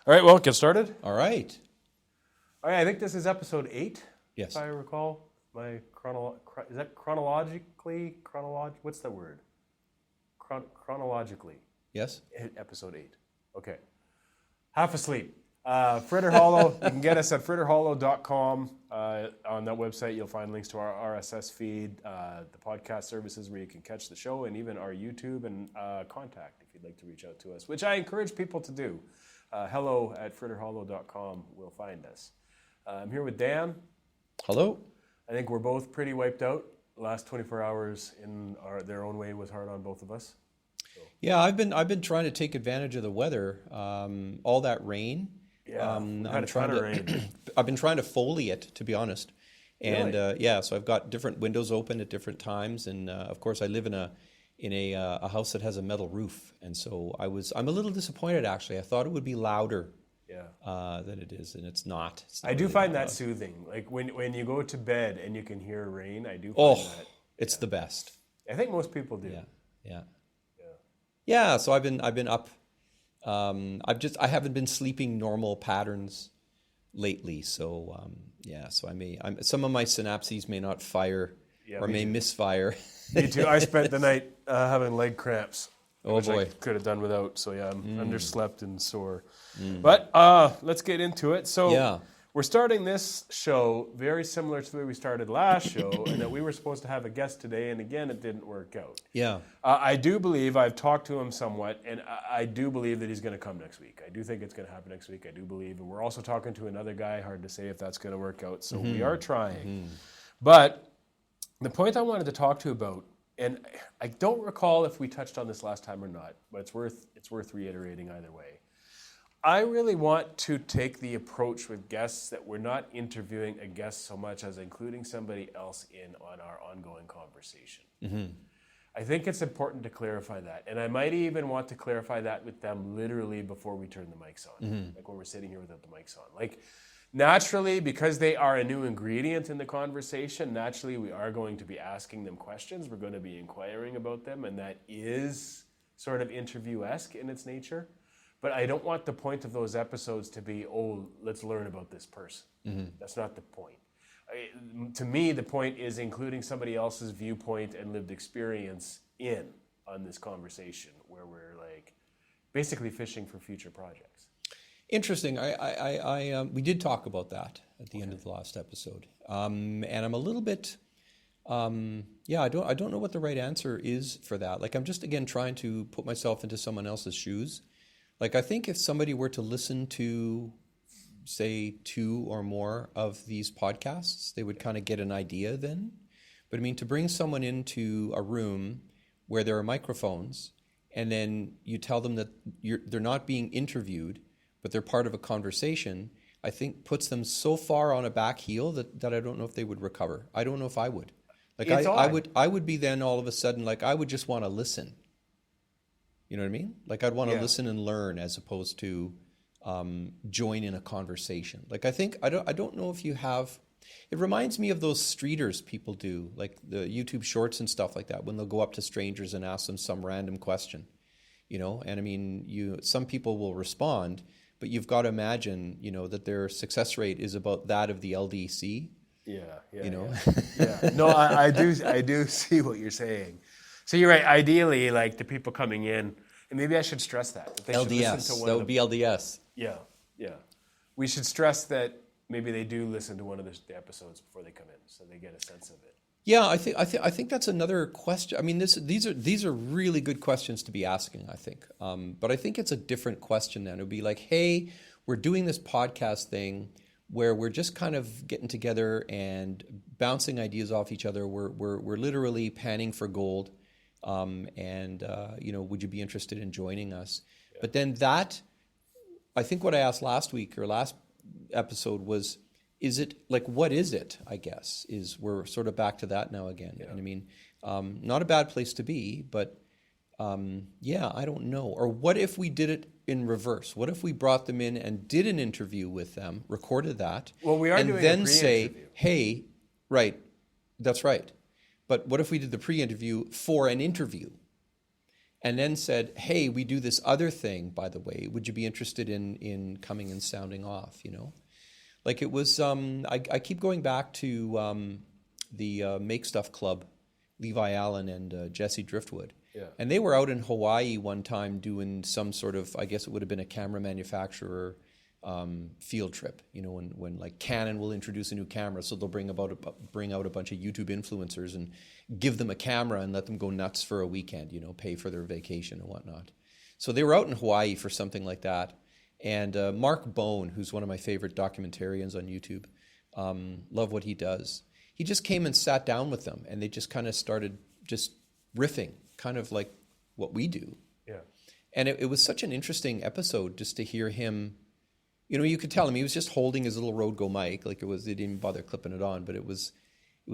All right, well, get started. All right. All right, I think this is episode 8, Yes. if I recall. My is that chronologically? What's the word? Chronologically. Yes. Episode 8. Okay. Half asleep. Fritter Hollow. You can get us at fritterhollow.com. On that website, you'll find links to our RSS feed, the podcast services where you can catch the show, and even our YouTube and contact if you'd like to reach out to us, which I encourage people to do. Hello at fritterhollow.com will find us. I'm here with Dan. Hello. I think we're both pretty wiped out. The last 24 hours in their own way was hard on both of us. So. Yeah, I've been trying to take advantage of the weather. All that rain. Yeah, I've been trying to foliate, to be honest. And really? so I've got different windows open at different times, and of course I live in a house that has a metal roof, and so I'm a little disappointed actually. I thought it would be louder. Than it is, and it's not. I do really find that loud. soothing. Like when you go to bed and you can hear rain, I do find that. It's the best. I think most people do. Yeah. So I've been up. I haven't been sleeping normal patterns lately. So So some of my synapses may not fire or may misfire. Me too. I spent the night having leg cramps. Oh boy. I could have done without. So yeah, I'm underslept and sore. But let's get into it. So we're starting this show very similar to the way we started last show, and that we were supposed to have a guest today, and again, it didn't work out. Yeah. I do believe, I've talked to him somewhat, and I do believe that he's going to come next week. I do think it's going to happen next week. I do believe. And we're also talking to another guy. Hard to say if that's going to work out. So we are trying. But the point I wanted to talk to you about, and I don't recall if we touched on this last time or not, but it's worth reiterating either way. I really want to take the approach with guests that we're not interviewing a guest so much as including somebody else in on our ongoing conversation. I think it's important to clarify that. And I might even want to clarify that with them literally before we turn the mics on, like when we're sitting here without the mics on. Like, naturally, because they are a new ingredient in the conversation, naturally we are going to be asking them questions. We're going to be inquiring about them, and that is sort of interview-esque in its nature. But I don't want the point of those episodes to be, let's learn about this person. That's not the point. To me, the point is including somebody else's viewpoint and lived experience on this conversation, where we're like basically fishing for future projects. Interesting. We did talk about that at the end of the last episode, and I'm a little bit, I don't know what the right answer is for that. Like, I'm just again trying to put myself into someone else's shoes. Like, I think if somebody were to listen to, say, 2 or more of these podcasts, they would kind of get an idea then. But I mean, to bring someone into a room where there are microphones, and then you tell them that they're not being interviewed, but they're part of a conversation, I think puts them so far on a back heel that I don't know if they would recover. I don't know if I would. Like, I would be then all of a sudden, like, I would just want to listen. You know what I mean? Like, I'd want to listen and learn as opposed to join in a conversation. Like, I don't know if you have. It reminds me of those streeters people do, like the YouTube shorts and stuff like that, when they'll go up to strangers and ask them some random question. And I mean, some people will respond, but you've got to imagine, that their success rate is about that of the LDC. No, I do see what you're saying. So you're right. Ideally, like the people coming in, and maybe I should stress that they LDS. should listen to one that would be LDS. Yeah. We should stress that maybe they do listen to one of the episodes before they come in, so they get a sense of it. Yeah, I think that's another question. I mean, these are really good questions to be asking, I think. But I think it's a different question then. It would be like, hey, we're doing this podcast thing where we're just kind of getting together and bouncing ideas off each other. We're literally panning for gold. Would you be interested in joining us? Yeah. But then I think what I asked last week or last episode was, is it like, what is it, I guess, we're sort of back to that now again. Yeah. And I mean, not a bad place to be, but I don't know. Or what if we did it in reverse? What if we brought them in and did an interview with them, recorded that, we are and doing then a say, hey, right, that's right. But what if we did the pre-interview for an interview? and then said, hey, we do this other thing, by the way, would you be interested in coming and sounding off, you know? Like it was, I keep going back to the Make Stuff Club, Levi Allen and Jesse Driftwood. Yeah. And they were out in Hawaii one time doing some sort of, I guess it would have been a camera manufacturer field trip, you know, when like Canon will introduce a new camera, so they'll bring out a bunch of YouTube influencers and give them a camera and let them go nuts for a weekend, you know, pay for their vacation and whatnot. So they were out in Hawaii for something like that. And Mark Bone, who's one of my favorite documentarians on YouTube, love what he does. He just came and sat down with them, and they just kind of started just riffing, kind of like what we do. Yeah. And it was such an interesting episode just to hear him. You know, you could tell him he was just holding his little Rode Go mic, like it was. They didn't even bother clipping it on, but it was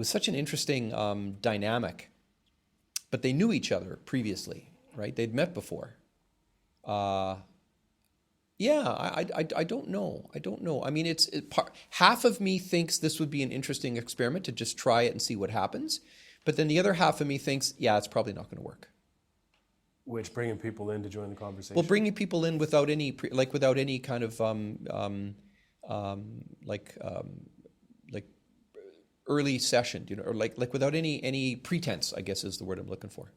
such an interesting dynamic. But they knew each other previously, right? They'd met before. Yeah, I don't know. I don't know. I mean, half of me thinks this would be an interesting experiment to just try it and see what happens. But then the other half of me thinks, yeah, it's probably not going to work. Which, bringing people in to join the conversation? Well, bringing people in without any without any kind of early session, you know, or like without any pretense, I guess is the word I'm looking for.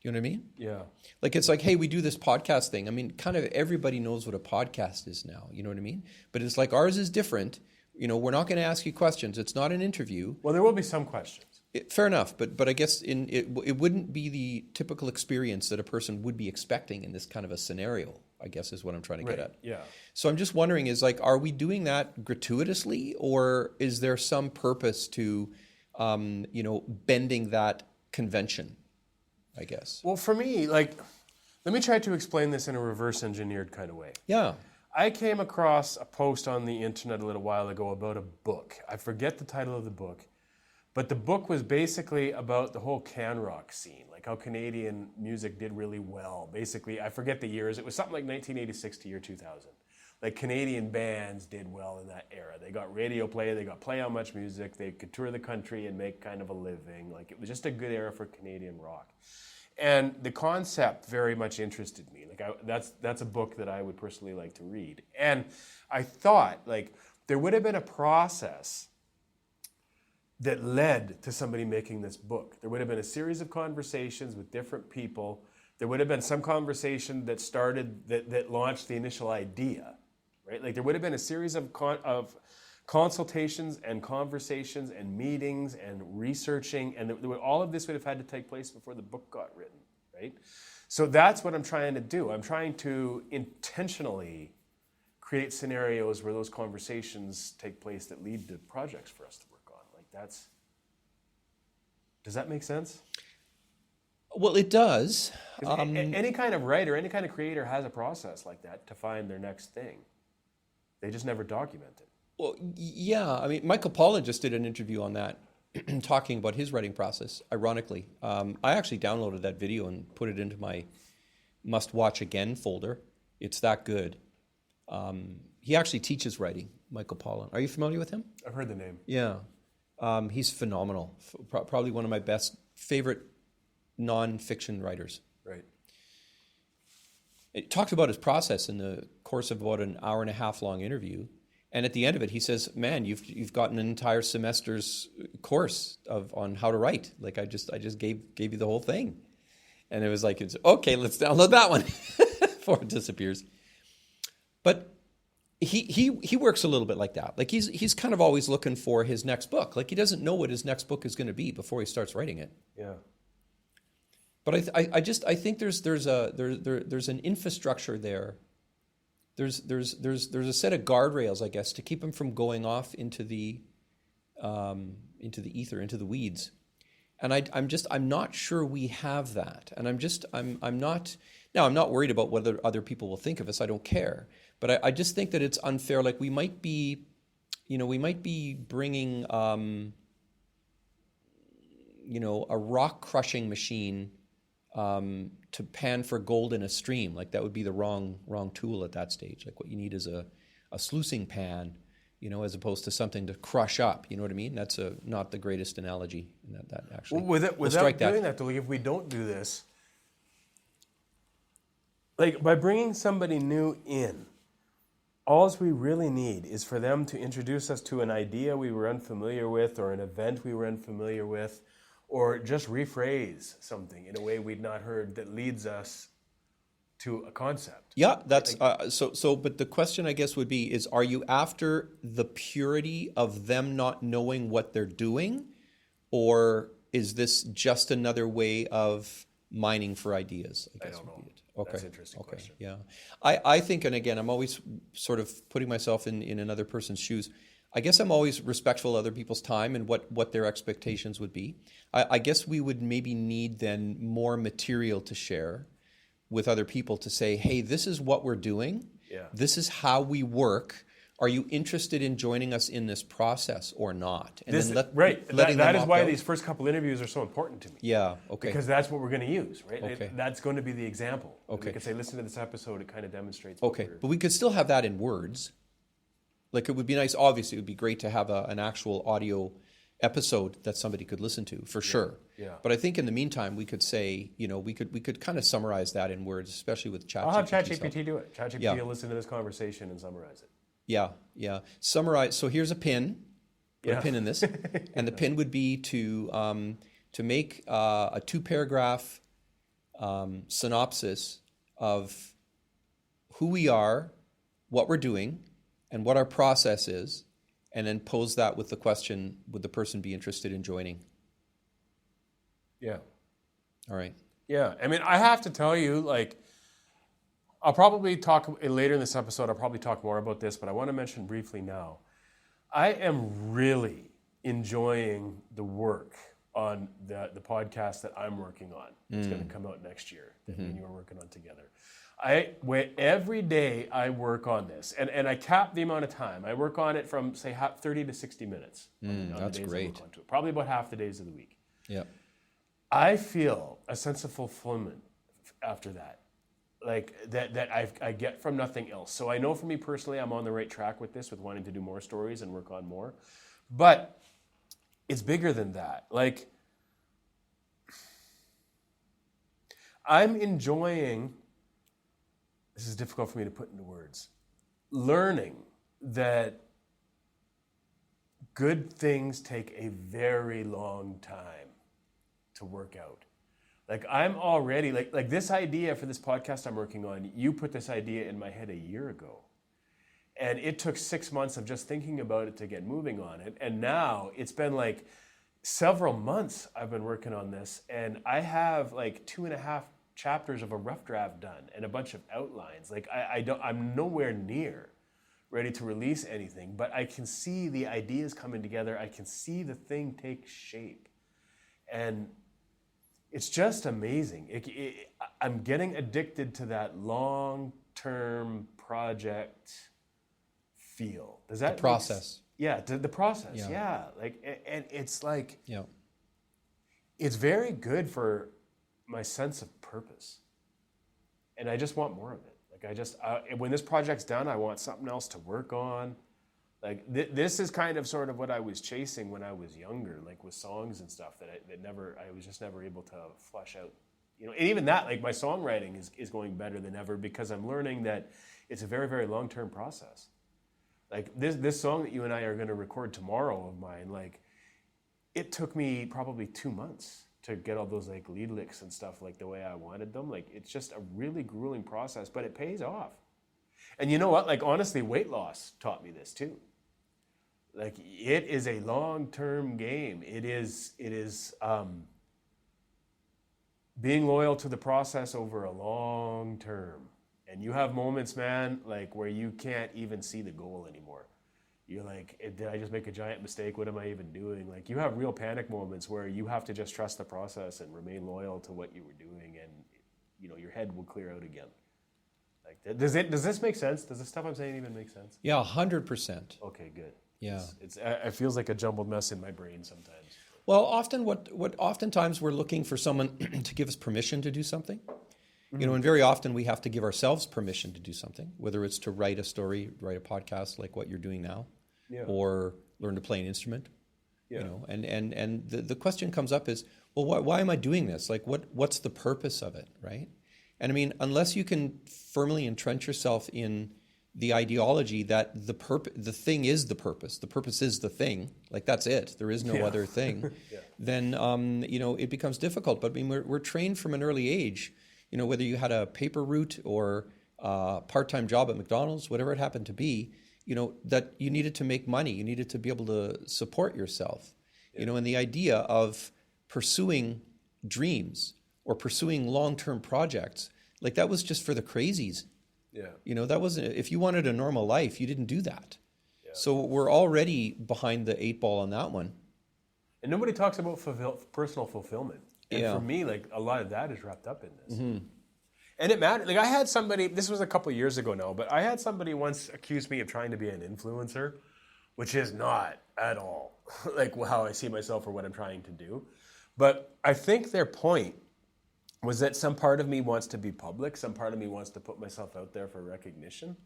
You know what I mean? Yeah. Like it's like, hey, we do this podcast thing. I mean, kind of everybody knows what a podcast is now. You know what I mean? But it's like ours is different. You know, we're not going to ask you questions. It's not an interview. Well, there will be some questions. Fair enough, but I guess it wouldn't be the typical experience that a person would be expecting in this kind of a scenario, I guess is what I'm trying to get at. Yeah. So I'm just wondering, is like, are we doing that gratuitously, or is there some purpose to, you know, bending that convention, I guess? Well, for me, like, let me try to explain this in a reverse engineered kind of way. Yeah. I came across a post on the internet a little while ago about a book. I forget the title of the book. But the book was basically about the whole can rock scene, like how Canadian music did really well. Basically, I forget the years. It was something like 1986 to year 2000. Like Canadian bands did well in that era. They got radio play, they got play on much music, they could tour the country and make kind of a living. Like it was just a good era for Canadian rock. And the concept very much interested me. Like that's a book that I would personally like to read. And I thought like there would have been a process that led to somebody making this book. There would have been a series of conversations with different people. There would have been some conversation that started, that launched the initial idea, right? Like there would have been a series of consultations and conversations and meetings and researching, and all of this would have had to take place before the book got written, right? So that's what I'm trying to do. I'm trying to intentionally create scenarios where those conversations take place that lead to projects for us to work on. Does that make sense? Well, it does. Any kind of writer, any kind of creator has a process like that to find their next thing. They just never document it. Well, yeah. I mean, Michael Pollan just did an interview on that, talking about his writing process, ironically. I actually downloaded that video and put it into my must-watch again folder. It's that good. He actually teaches writing, Michael Pollan. Are you familiar with him? I've heard the name. Yeah. He's phenomenal. Probably one of my favorite non-fiction writers. Right. It talked about his process in the course of about an hour and a half long interview. And at the end of it, he says, man, you've gotten an entire semester's course on how to write. Like I just gave you the whole thing. And it was like, it's okay, let's download that one before it disappears. But he works a little bit like that. Like he's kind of always looking for his next book. Like he doesn't know what his next book is going to be before he starts writing it. Yeah. But I think there's an infrastructure there. There's a set of guardrails, I guess, to keep him from going off into the ether, into the weeds. And I'm not sure we have that. And I'm not worried about whether other people will think of us. I don't care. But I just think that it's unfair. Like we might be bringing, a rock crushing machine to pan for gold in a stream. Like that would be the wrong tool at that stage. Like what you need is a sluicing pan, as opposed to something to crush up. You know what I mean? That's not the greatest analogy. That actually. Well, without doing that, though, like if we don't do this, like by bringing somebody new in, all we really need is for them to introduce us to an idea we were unfamiliar with, or an event we were unfamiliar with, or just rephrase something in a way we'd not heard that leads us to a concept. Yeah, that's so. But the question, I guess, would be: are you after the purity of them not knowing what they're doing, or is this just another way of mining for ideas? I guess don't would know. be it. Okay. That's an interesting question. Yeah, I think, and again, I'm always sort of putting myself in another person's shoes. I guess I'm always respectful of other people's time and what their expectations would be. I guess we would maybe need then more material to share with other people to say, hey, this is what we're doing. Yeah. This is how we work. Are you interested in joining us in this process or not? And then that is why these first couple interviews are so important to me. Yeah, okay. Because that's what we're going to use, right? Okay. That's going to be the example. Okay. We can say, listen to this episode, it kind of demonstrates. Okay, but we could still have that in words. Like, it would be nice, obviously, it would be great to have an actual audio episode that somebody could listen to, for sure. Yeah. But I think in the meantime, we could say, we could kind of summarize that in words, especially with ChatGPT. I'll have ChatGPT do it. ChatGPT will listen to this conversation and summarize it. Yeah. Summarize. So here's a pin. Put a pin in this, and the pin would be to make a 2-paragraph synopsis of who we are, what we're doing, and what our process is, and then pose that with the question: would the person be interested in joining? Yeah. All right. Yeah. I mean, I have to tell you, like, I'll probably talk later in this episode, I'll probably talk more about this, but I want to mention briefly now. I am really enjoying the work on the podcast that I'm working on. It's going to come out next year, that me and you are working on together. Every day I work on this, and I cap the amount of time. I work on it from, say, 30 to 60 minutes. On that's the days great. I work onto it. Probably about half the days of the week. Yeah. I feel a sense of fulfillment after that. Like that I get from nothing else. So I know for me personally, I'm on the right track with this, with wanting to do more stories and work on more. But it's bigger than that. Like, I'm enjoying, this is difficult for me to put into words, learning that good things take a very long time to work out. Like, I'm already, like this idea for this podcast I'm working on, you put this idea in my head a year ago. And it took 6 months of just thinking about it to get moving on it. And now it's been like several months I've been working on this. And I have like 2.5 chapters of a rough draft done and a bunch of outlines. Like, I'm nowhere near ready to release anything, but I can see the ideas coming together. I can see the thing take shape. And it's just amazing. I'm getting addicted to that long-term project feel. Does that the process? The process. Yeah. Like, and it's like, yeah, it's very good for my sense of purpose, and I just want more of it. Like, when this project's done, I want something else to work on. Like, this is kind of sort of what I was chasing when I was younger, like with songs and stuff that I was just never able to flesh out. And even that, like, my songwriting is going better than ever because I'm learning that it's a very, very long-term process. Like, this song that you and I are going to record tomorrow of mine, like, it took me probably 2 months to get all those, like, lead licks and stuff like the way I wanted them. Like, it's just a really grueling process, but it pays off. And you know what? Like, honestly, weight loss taught me this too. Like, it is a long-term game. It is being loyal to the process over a long term. And you have moments, man, like, where you can't even see the goal anymore. You're like, did I just make a giant mistake? What am I even doing? Like, you have real panic moments where you have to just trust the process and remain loyal to what you were doing, and your head will clear out again. Like, does this make sense? Does the stuff I'm saying even make sense? Yeah, 100%. Okay, good. Yeah, it feels like a jumbled mess in my brain sometimes. Well, often oftentimes we're looking for someone to give us permission to do something. And very often we have to give ourselves permission to do something, whether it's to write a story, write a podcast like what you're doing now, or learn to play an instrument. And the question comes up is, well, why am I doing this? Like, what's the purpose of it, right? And I mean, unless you can firmly entrench yourself in the ideology that the thing is the purpose is the thing, like that's it, there is no other thing, then it becomes difficult. But I mean, we're trained from an early age, whether you had a paper route or a part-time job at McDonald's, whatever it happened to be, that you needed to make money, you needed to be able to support yourself, and the idea of pursuing dreams or pursuing long-term projects, like that was just for the crazies. Yeah. That wasn't, if you wanted a normal life, you didn't do that. Yeah. So we're already behind the 8 ball on that one. And nobody talks about personal fulfillment. And for me, like a lot of that is wrapped up in this. Mm-hmm. And it mattered. Like I had somebody, this was a couple years ago now, but I had somebody once accuse me of trying to be an influencer, which is not at all like how I see myself or what I'm trying to do. But I think their point was that some part of me wants to be public, some part of me wants to put myself out there for recognition.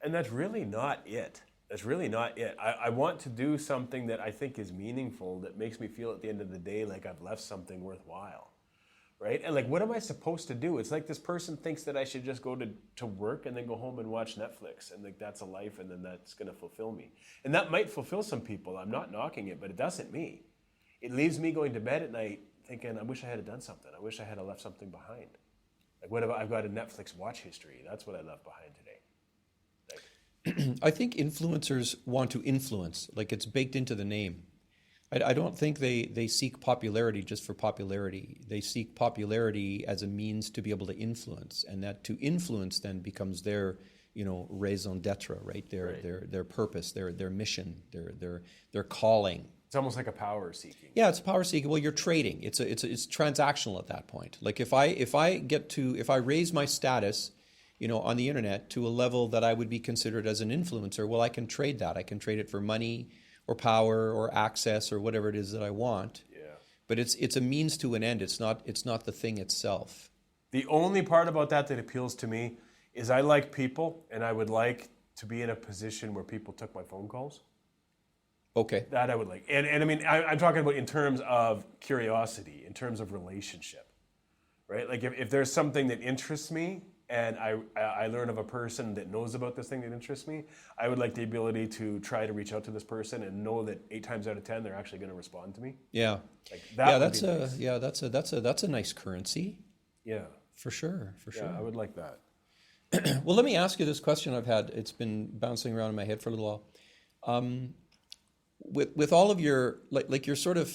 And that's really not it. That's really not it. I want to do something that I think is meaningful, that makes me feel at the end of the day like I've left something worthwhile, right? And like, what am I supposed to do? It's like this person thinks that I should just go to work and then go home and watch Netflix, and like that's a life, and then that's going to fulfill me. And that might fulfill some people. I'm not knocking it, but it doesn't me. It leaves me going to bed at night thinking, I wish I had done something. I wish I had left something behind. Like, what about, I've got a Netflix watch history. That's what I left behind today. I think influencers want to influence, like it's baked into the name. I don't think they seek popularity just for popularity. They seek popularity as a means to be able to influence, and that to influence then becomes their, raison d'etre, right? Their purpose, their mission, their calling. It's almost like a power seeking. Yeah, it's power seeking. Well, you're trading. It's transactional at that point. Like if I raise my status, on the internet to a level that I would be considered as an influencer, well, I can trade that. I can trade it for money or power or access or whatever it is that I want. Yeah. But it's a means to an end. It's not the thing itself. The only part about that appeals to me is I like people, and I would like to be in a position where people took my phone calls. Okay. That I would like. And I mean, I'm talking about in terms of curiosity, in terms of relationship, right? Like if there's something that interests me and I learn of a person that knows about this thing that interests me, I would like the ability to try to reach out to this person and know that 8 times out of 10 they're actually going to respond to me. Yeah. Like that that's a nice currency. Yeah. For sure. Yeah, I would like that. Well, let me ask you this question I've had. It's been bouncing around in my head for a little while. With all of your like you're sort of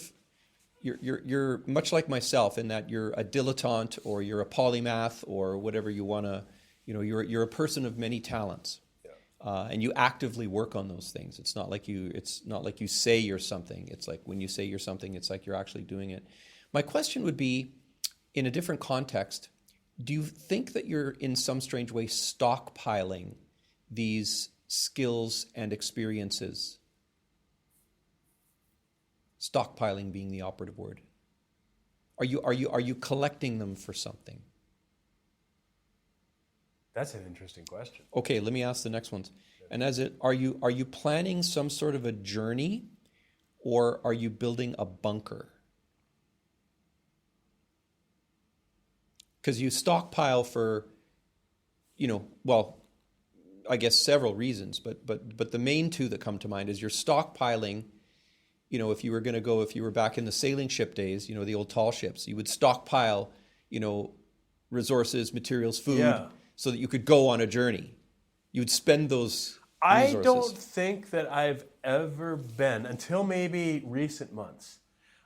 you're much like myself in that you're a dilettante or you're a polymath or whatever you want to, you're a person of many talents. Yeah. And you actively work on those things. It's not like you say you're something. It's like when you say you're something, it's like you're actually doing it. My question would be, in a different context, do you think that you're in some strange way stockpiling these skills and experiences? Stockpiling being the operative word. Are you collecting them for something? That's an interesting question. Okay, let me ask the next one. And are you planning some sort of a journey, or are you building a bunker? Because you stockpile for, I guess several reasons, but the main two that come to mind is you're stockpiling. If you were back in the sailing ship days, the old tall ships, you would stockpile, resources, materials, food, so that you could go on a journey. You would spend those resources. I don't think that I've ever been, until maybe recent months,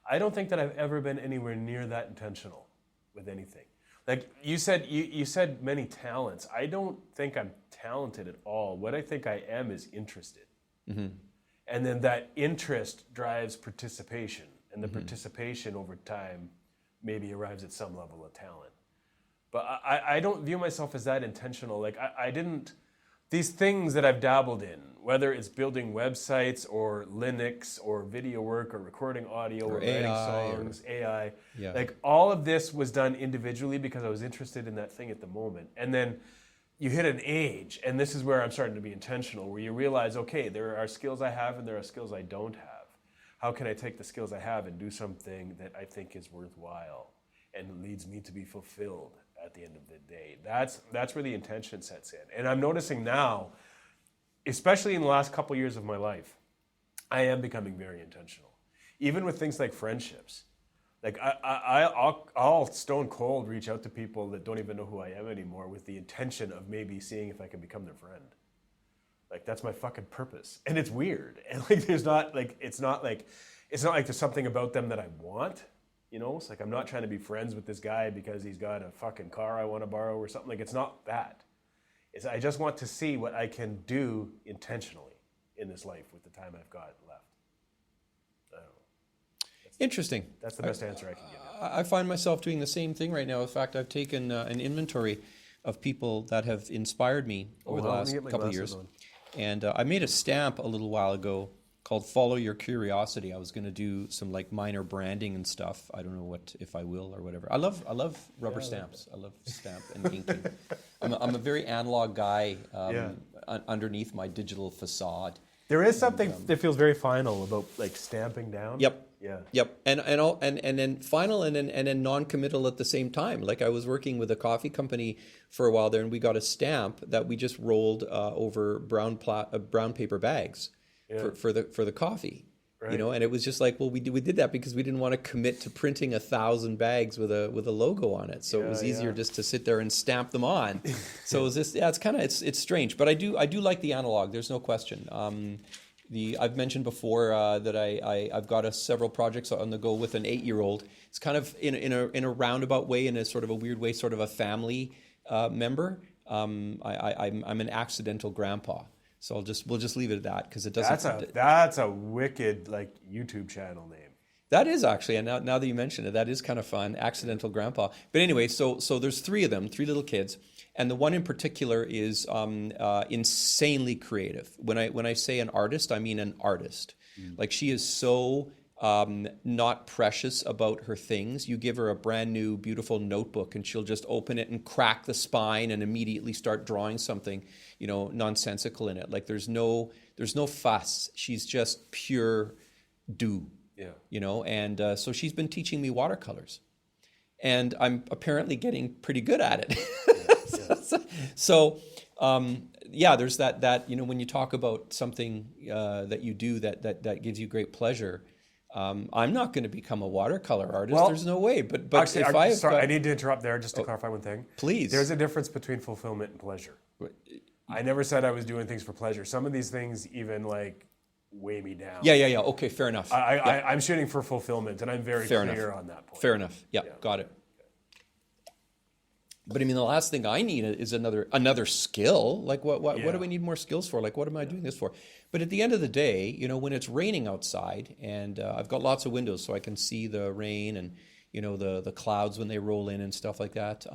I don't think that I've ever been anywhere near that intentional with anything. Like you said many talents. I don't think I'm talented at all. What I think I am is interested. Mm-hmm. And then that interest drives participation, and the participation over time maybe arrives at some level of talent. But I don't view myself as that intentional. Like I didn't, these things that I've dabbled in, whether it's building websites or Linux or video work or recording audio or writing songs, AI, like all of this was done individually because I was interested in that thing at the moment. And then you hit an age, and this is where I'm starting to be intentional, where you realize, okay, there are skills I have and there are skills I don't have. How can I take the skills I have and do something that I think is worthwhile and leads me to be fulfilled at the end of the day. That's where the intention sets in. And I'm noticing now, especially in the last couple years of my life, I am becoming very intentional. Even with things like friendships. Like I'll stone cold reach out to people that don't even know who I am anymore with the intention of maybe seeing if I can become their friend. Like that's my fucking purpose. And it's weird. And like it's not like there's something about them that I want. You know, it's like I'm not trying to be friends with this guy because he's got a fucking car I want to borrow or something. Like it's not that. I just want to see what I can do intentionally in this life with the time I've got left. I don't know. Interesting. That's the best answer I can give you. I find myself doing the same thing right now. In fact, I've taken an inventory of people that have inspired me over the last couple of years. And I made a stamp a little while ago called Follow Your Curiosity. I was going to do some like minor branding and stuff. I don't know if I will or whatever. I love rubber stamps. I love stamp and inking. I'm a very analog guy underneath my digital facade. There is something that feels very final about like stamping down. Yep. Yeah. Yep. And then final and then non-committal at the same time. Like I was working with a coffee company for a while there, and we got a stamp that we just rolled over brown paper bags for the coffee. Right. You know, and it was just like, well, we did that because we didn't want to commit to printing 1,000 bags with a logo on it. So it was easier just to sit there and stamp them on. So it was just, it's strange, but I do like the analog. There's no question. I've mentioned before that I've got several projects on the go with an 8-year-old. It's kind of in a roundabout way, in a sort of a weird way, sort of a family member. I'm an accidental grandpa. So we'll just leave it at that because it doesn't. That's a wicked like YouTube channel name. That is actually, and now that you mention it, that is kind of fun. Accidental grandpa. But anyway, so there's 3 of them, 3 little kids, and the one in particular is insanely creative. When I say an artist, I mean an artist. Like she is so not precious about her things. You give her a brand new, beautiful notebook, and she'll just open it and crack the spine and immediately start drawing something, you know, nonsensical in it. Like there's no fuss. She's just pure do. Yeah. You know, and so she's been teaching me watercolors, and I'm apparently getting pretty good at it. So there's that. You know, when you talk about something that you do that gives you great pleasure. I'm not going to become a watercolor artist. Well, there's no way. But actually, I need to interrupt there just to clarify one thing. Please. There's a difference between fulfillment and pleasure. I never said I was doing things for pleasure. Some of these things even like weigh me down. Yeah. Okay, fair enough. I'm shooting for fulfillment, and I'm very clear on that point. Fair enough. Yeah, got it. But I mean, the last thing I need is another skill. Like what do I need more skills for? Like what am I doing this for? But at the end of the day, you know, when it's raining outside, and I've got lots of windows so I can see the rain and, you know, the clouds when they roll in and stuff like that.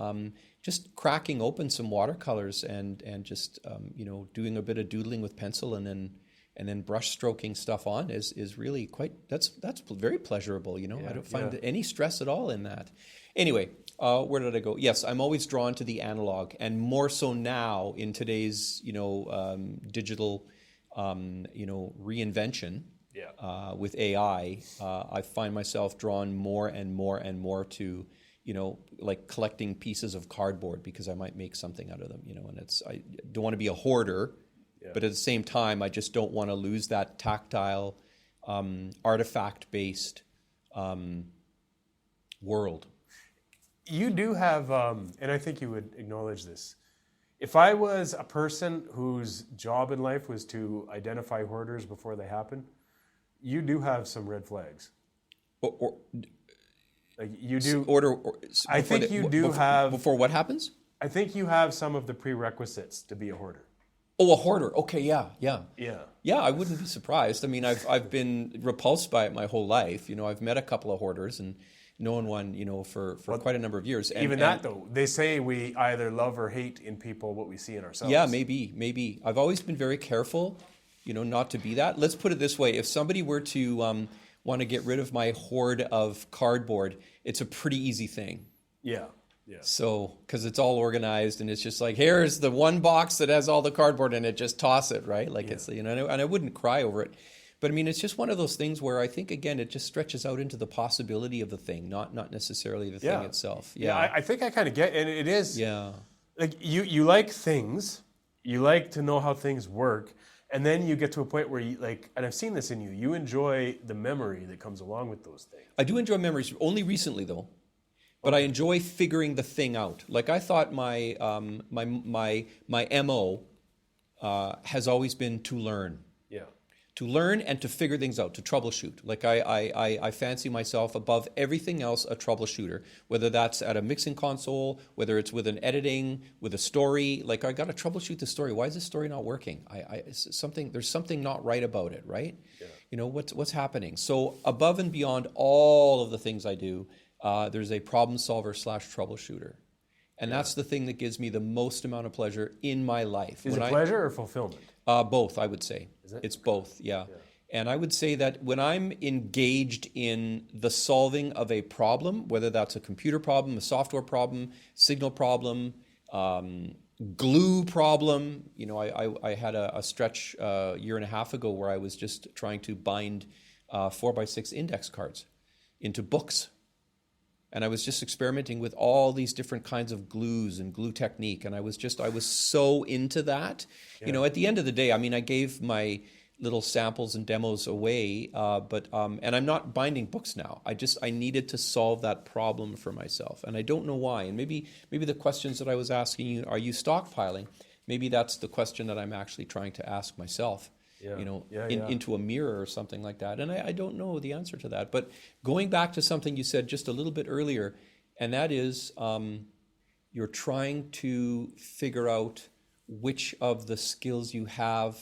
Just cracking open some watercolors and just you know, doing a bit of doodling with pencil and then brush stroking stuff on is really quite that's very pleasurable. You know, I don't find any stress at all in that. Anyway. Where did I go? Yes, I'm always drawn to the analog, and more so now in today's, you know, digital, you know, reinvention with AI. I find myself drawn more and more and more to, you know, like collecting pieces of cardboard because I might make something out of them, you know. And I don't want to be a hoarder, but at the same time, I just don't want to lose that tactile, artifact-based world. You do have, and I think you would acknowledge this, if I was a person whose job in life was to identify hoarders before they happen, you do have some red flags. Like you do. I think you do have. Before what happens? I think you have some of the prerequisites to be a hoarder. Oh, a hoarder. Okay, yeah. I wouldn't be surprised. I mean, I've been repulsed by it my whole life. You know, I've met a couple of hoarders and known one, you know, for quite a number of years. And that, though, they say we either love or hate in people what we see in ourselves. Yeah, maybe. I've always been very careful, you know, not to be that. Let's put it this way. If somebody were to want to get rid of my hoard of cardboard, it's a pretty easy thing. Yeah. So, because it's all organized and it's just like, here's the one box that has all the cardboard in it, just toss it, right? Like it's, you know, and I wouldn't cry over it. But I mean, it's just one of those things where I think, again, it just stretches out into the possibility of the thing, not necessarily the thing itself. Yeah, I think I kind of get, and it is. Yeah. Like you like things, you like to know how things work, and then you get to a point where you like, and I've seen this in you. You enjoy the memory that comes along with those things. I do enjoy memories, only recently though. But I enjoy figuring the thing out. Like I thought my MO has always been to learn. Yeah. To learn and to figure things out, to troubleshoot. Like I fancy myself above everything else a troubleshooter, whether that's at a mixing console, whether it's with an editing, with a story. Like I got to troubleshoot the story. Why is this story not working? There's something not right about it, right? Yeah. You know, what's happening? So above and beyond all of the things I do, there's a problem solver / troubleshooter. And that's the thing that gives me the most amount of pleasure in my life. Is it pleasure or fulfillment? Both, I would say. Is it? It's both, yeah. And I would say that when I'm engaged in the solving of a problem, whether that's a computer problem, a software problem, signal problem, glue problem, you know, I had a stretch a year and a half ago where I was just trying to bind 4x6 index cards into books. And I was just experimenting with all these different kinds of glues and glue technique. And I was so into that. Yeah. You know, at the end of the day, I mean, I gave my little samples and demos away, and I'm not binding books now. I needed to solve that problem for myself. And I don't know why. And maybe the questions that I was asking you, are you stockpiling? Maybe that's the question that I'm actually trying to ask myself. Yeah. You know, into a mirror or something like that. And I don't know the answer to that. But going back to something you said just a little bit earlier, and that is you're trying to figure out which of the skills you have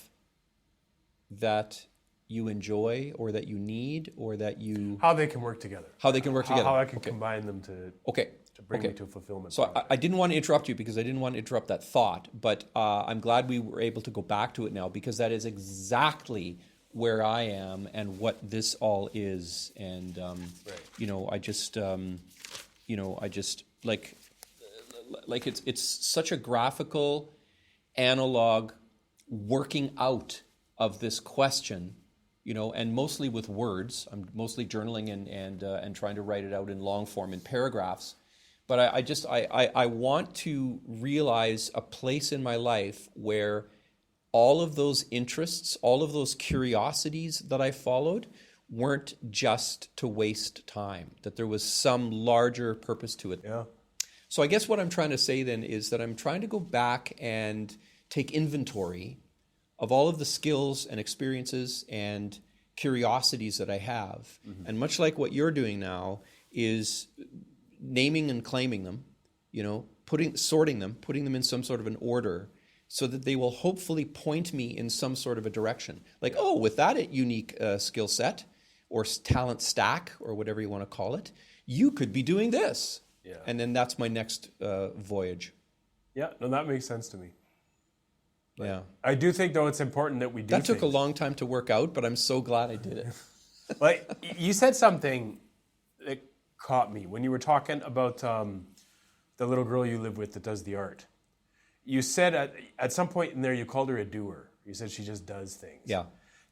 that you enjoy or that you need or that you... How they can work together. How they can work together. How I can combine them to bring me to a fulfillment. So I didn't want to interrupt you because I didn't want to interrupt that thought, but I'm glad we were able to go back to it now because that is exactly where I am and what this all is. And, you know, I just like it's such a graphical analog working out of this question, you know, and mostly with words. I'm mostly journaling and trying to write it out in long form in paragraphs. But I want to realize a place in my life where all of those interests, all of those curiosities that I followed weren't just to waste time, that there was some larger purpose to it. Yeah. So I guess what I'm trying to say then is that I'm trying to go back and take inventory of all of the skills and experiences and curiosities that I have. Mm-hmm. And much like what you're doing now is naming and claiming them, you know, sorting them, putting them in some sort of an order so that they will hopefully point me in some sort of a direction. Like, oh, with that unique skill set or talent stack or whatever you want to call it, you could be doing this. Yeah. And then that's my next voyage. Yeah, no, that makes sense to me. Yeah. I do think, though, it's important that we do That took a long time to work out, but I'm so glad I did it. Like, you said something that caught me when you were talking about the little girl you live with that does the art. You said at some point in there you called her a doer. You said she just does things. Yeah.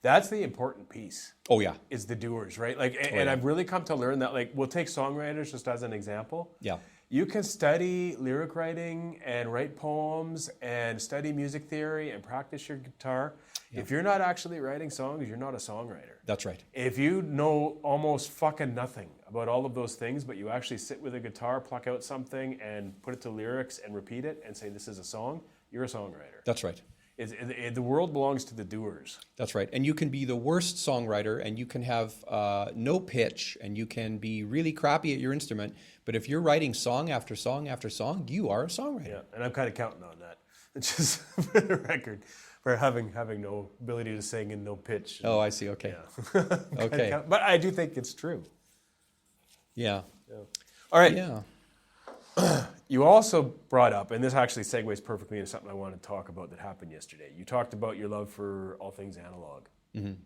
That's the important piece. Oh, yeah. Is the doers, right? Like, and I've really come to learn that, like, we'll take songwriters just as an example. Yeah. You can study lyric writing and write poems and study music theory and practice your guitar. Yeah. If you're not actually writing songs, you're not a songwriter. That's right. If you know almost fucking nothing about all of those things, but you actually sit with a guitar, pluck out something and put it to lyrics and repeat it and say this is a song, you're a songwriter. That's right. The world belongs to the doers. That's right. And you can be the worst songwriter and you can have no pitch and you can be really crappy at your instrument. But if you're writing song after song after song, you are a songwriter. Yeah, and I'm kind of counting on that. It's just for the record, for having no ability to sing and no pitch. Oh, I see. Okay. Yeah. Okay. But I do think it's true. Yeah. All right. Yeah. You also brought up, and this actually segues perfectly into something I want to talk about that happened yesterday. You talked about your love for all things analog. Mm-hmm.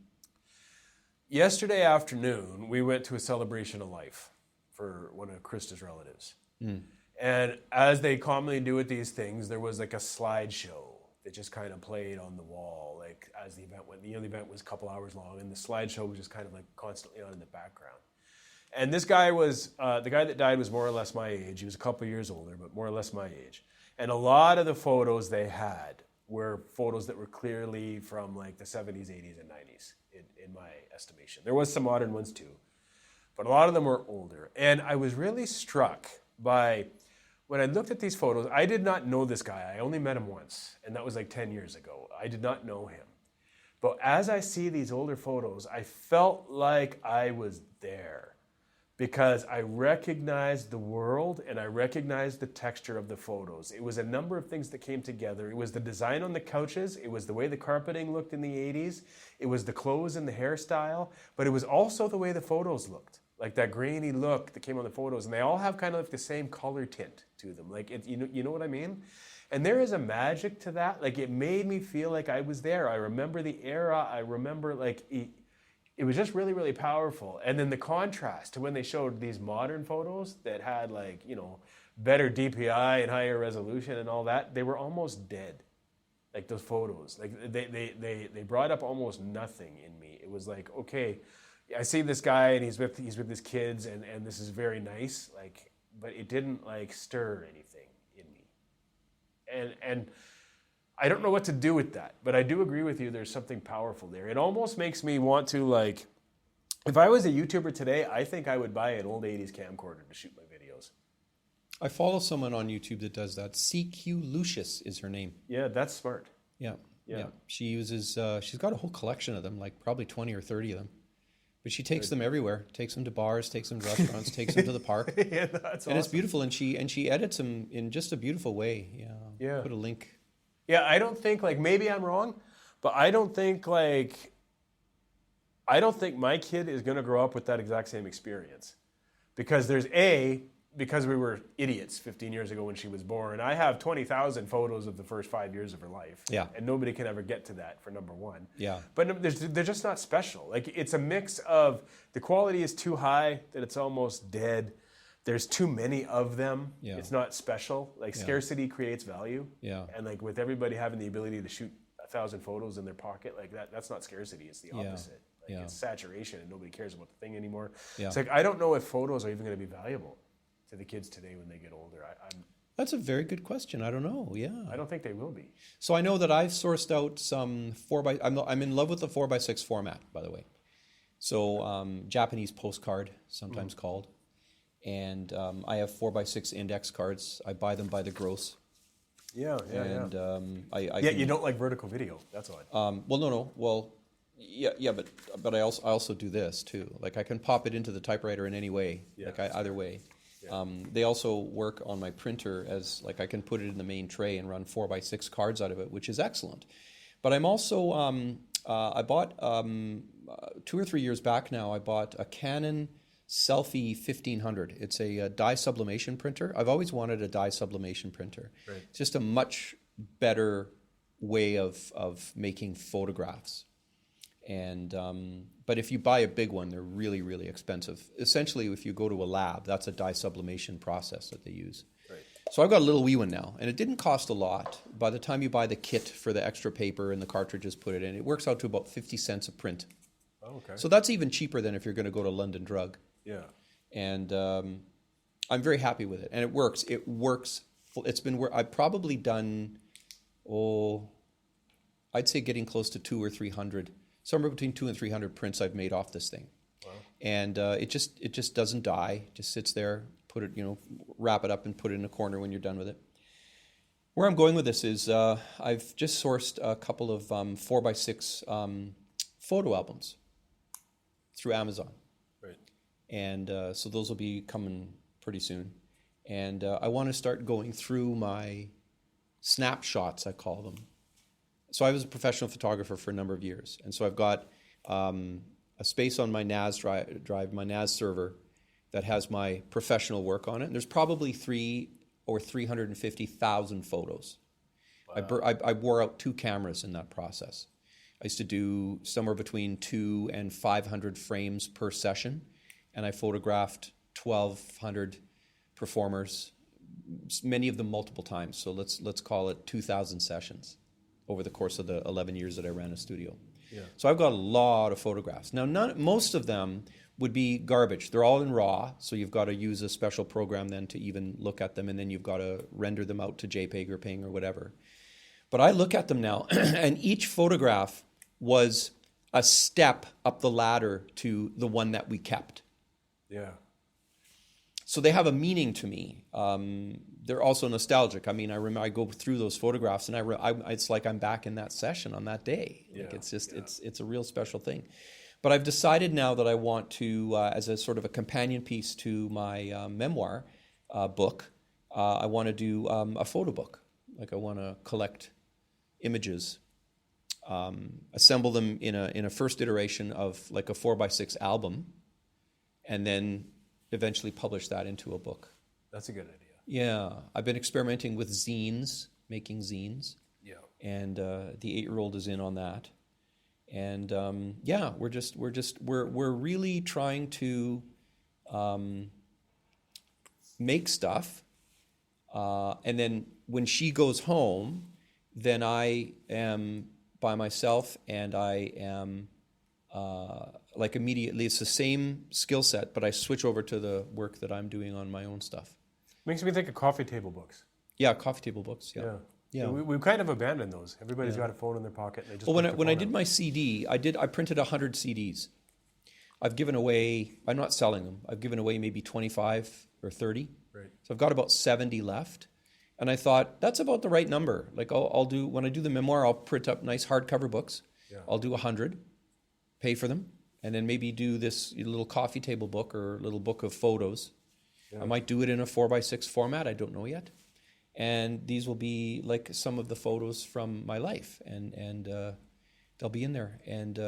Yesterday afternoon, we went to a celebration of life for one of Krista's relatives. Mm. And as they commonly do at these things, there was like a slideshow that just kind of played on the wall, like as the event went. The event was a couple hours long, and the slideshow was just kind of like constantly on in the background. And this guy was, the guy that died was more or less my age. He was a couple years older, but more or less my age. And a lot of the photos they had were photos that were clearly from like the 70s, 80s, and 90s, in my estimation. There was some modern ones too, but a lot of them were older. And I was really struck by, when I looked at these photos, I did not know this guy. I only met him once, and that was like 10 years ago. I did not know him. But as I see these older photos, I felt like I was there, because I recognized the world and I recognized the texture of the photos. It was a number of things that came together. It was the design on the couches. It was the way the carpeting looked in the 80s. It was the clothes and the hairstyle. But it was also the way the photos looked, like that grainy look that came on the photos. And they all have kind of like the same color tint to them. Like, you know what I mean? And there is a magic to that. Like, it made me feel like I was there. I remember the era. I remember like... It was just really, really powerful. And then the contrast to when they showed these modern photos that had like, better DPI and higher resolution and all that, they were almost dead. Like those photos, like they brought up almost nothing in me. It was like, okay, I see this guy and he's with his kids and this is very nice, like, but it didn't like stir anything in me. And I don't know what to do with that, but I do agree with you. There's something powerful there. It almost makes me want to, like, if I was a YouTuber today, I think I would buy an old 80s camcorder to shoot my videos. I follow someone on YouTube that does that. CQ Lucius is her name. Yeah, that's smart. Yeah. She uses, she's got a whole collection of them, like probably 20 or 30 of them. But she takes them everywhere, takes them to bars, takes them to restaurants, takes them to the park. Yeah, that's awesome. And it's beautiful, and she edits them in just a beautiful way. Yeah. Put a link. Yeah, I don't think, like, maybe I'm wrong, but I don't think my kid is going to grow up with that exact same experience. Because because we were idiots 15 years ago when she was born, I have 20,000 photos of the first 5 years of her life. Yeah. And nobody can ever get to that, for number one. Yeah. But they're just not special. Like, it's a mix of the quality is too high that it's almost dead. There's too many of them. Yeah. It's not special. Like, scarcity creates value. Yeah. And like with everybody having the ability to shoot 1,000 photos in their pocket, like that's not scarcity. It's the opposite. Like, it's saturation and nobody cares about the thing anymore. Yeah. It's like, I don't know if photos are even going to be valuable to the kids today when they get older. That's a very good question. I don't know. Yeah. I don't think they will be. So I know that I've sourced out some I'm in love with the 4x6 format, by the way. So Japanese postcard, sometimes called. And I have 4x6 index cards. I buy them by the gross. Yeah. You don't like vertical video. That's odd. Well, no. Well, yeah, but I also do this too. Like, I can pop it into the typewriter in any way. Yeah, either way. Yeah. They also work on my printer as, like, I can put it in the main tray and run 4x6 cards out of it, which is excellent. But I'm also I bought 2 or 3 years back now. I bought a Canon Selfie 1500. It's a dye sublimation printer. I've always wanted a dye sublimation printer. Right. It's just a much better way of making photographs. And but if you buy a big one, they're really, really expensive. Essentially, if you go to a lab, that's a dye sublimation process that they use. Right. So I've got a little wee one now, and it didn't cost a lot. By the time you buy the kit for the extra paper and the cartridges, put it in, it works out to about 50 cents a print. Oh, okay. So that's even cheaper than if you're going to go to London Drug. Yeah. And I'm very happy with it. And it works. I've probably done, I'd say getting close to 200 or 300, somewhere between 200 and 300 prints I've made off this thing. Wow. And it just doesn't die. It just sits there, put it, wrap it up and put it in a corner when you're done with it. Where I'm going with this is I've just sourced a couple of 4x6 photo albums through Amazon. And so those will be coming pretty soon. And I want to start going through my snapshots, I call them. So I was a professional photographer for a number of years. And so I've got a space on my NAS drive, my NAS server, that has my professional work on it. And there's probably 300,000 or 350,000 photos. Wow. I wore out 2 cameras in that process. I used to do somewhere between 200 and 500 frames per session. And I photographed 1,200 performers, many of them multiple times. So let's call it 2,000 sessions. over the course of the 11 years that I ran a studio. Yeah. So I've got a lot of photographs. Now, most of them would be garbage. They're all in RAW, so you've got to use a special program then to even look at them, and then you've got to render them out to JPEG or PNG or whatever. But I look at them now, and each photograph was a step up the ladder to the one that we kept. Yeah. So they have a meaning to me. They're also nostalgic. I mean, I remember I go through those photographs, and it's like I'm back in that session on that day. Yeah. Like it's just it's a real special thing. But I've decided now that I want to, as a sort of a companion piece to my memoir book, I want to do a photo book. Like I want to collect images, assemble them in a first iteration of like a 4x6 album, and then eventually publish that into a book. That's a good idea. Yeah, I've been experimenting with zines, making zines. Yeah. And the 8-year-old is in on that. And we're really trying to make stuff. And then when she goes home, then I am by myself, and I am like immediately, it's the same skill set, but I switch over to the work that I'm doing on my own stuff. Makes me think of coffee table books. Yeah, coffee table books. Yeah. Yeah. We've kind of abandoned those. Everybody's got a phone in their pocket. And they just Well, when I did my CD, I printed 100 CDs. I've given away, I'm not selling them, I've given away maybe 25 or 30. Right. So I've got about 70 left. And I thought, that's about the right number. Like I'll do, when I do the memoir, I'll print up nice hardcover books. Yeah. I'll do 100, pay for them, and then maybe do this little coffee table book or little book of photos. Yeah. I might do it in a 4x6 format, I don't know yet. And these will be like some of the photos from my life, and they'll be in there. And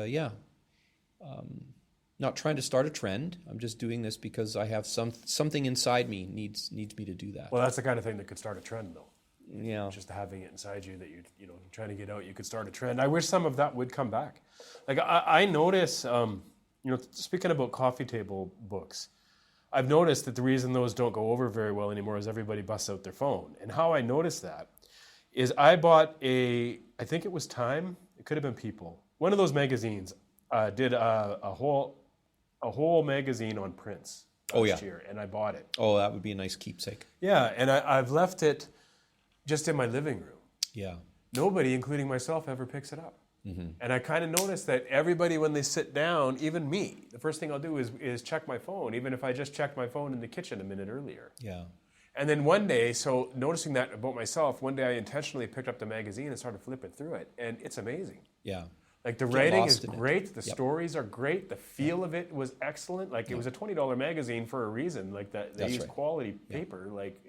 not trying to start a trend. I'm just doing this because I have something inside me needs me to do that. Well, that's the kind of thing that could start a trend, though. Yeah. Just having it inside you that you're trying to get out, you could start a trend. I wish some of that would come back. Like I notice, speaking about coffee table books, I've noticed that the reason those don't go over very well anymore is everybody busts out their phone. And how I noticed that is I bought I think it was Time, it could have been People. One of those magazines did a whole magazine on Prince last year, and I bought it. Oh, that would be a nice keepsake. Yeah, and I've left it just in my living room. Yeah. Nobody, including myself, ever picks it up. Mm-hmm. And I kind of noticed that everybody, when they sit down, even me, the first thing I'll do is check my phone, even if I just checked my phone in the kitchen a minute earlier. Yeah. And then one day, so noticing that about myself, one day I intentionally picked up the magazine and started flipping through it, and it's amazing. Yeah. Like the writing is great, the stories are great, the feel of it was excellent. Like it was a $20 magazine for a reason. Like they used quality paper. Like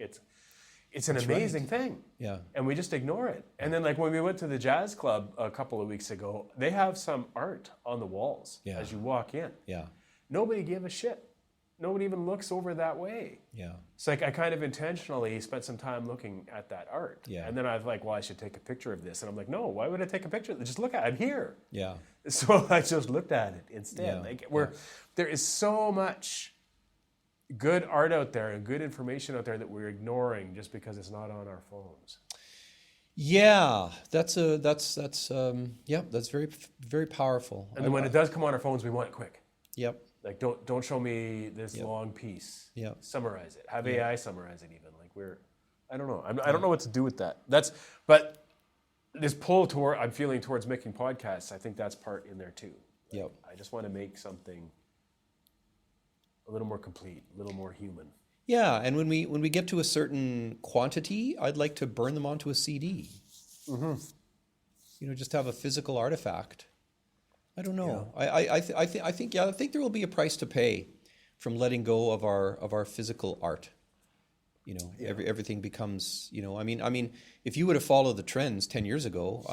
it's an amazing thing. Yeah. And we just ignore it. And then like when we went to the jazz club a couple of weeks ago, they have some art on the walls as you walk in. Yeah. Nobody gave a shit. Nobody even looks over that way. Yeah. It's like I kind of intentionally spent some time looking at that art. Yeah. And then I was like, well, I should take a picture of this. And I'm like, no, why would I take a picture? Just look at it. I'm here. Yeah. So I just looked at it instead. Yeah. Like there is so much good art out there and good information out there that we're ignoring just because it's not on our phones. Yeah, that's very, very powerful. And then when it does come on our phones, we want it quick. Yep. Like don't show me this long piece. Yeah. Summarize it. Have AI summarize it even. Like I don't know. I don't know what to do with that. But this pull I'm feeling towards making podcasts, I think that's part in there too. Like, yep. I just want to make something a little more complete, a little more human. Yeah, and when we get to a certain quantity, I'd like to burn them onto a CD. Mm-hmm. Just have a physical artifact. I don't know. Yeah. I think there will be a price to pay from letting go of our physical art. Everything becomes. I mean, if you would have followed the trends 10 years ago,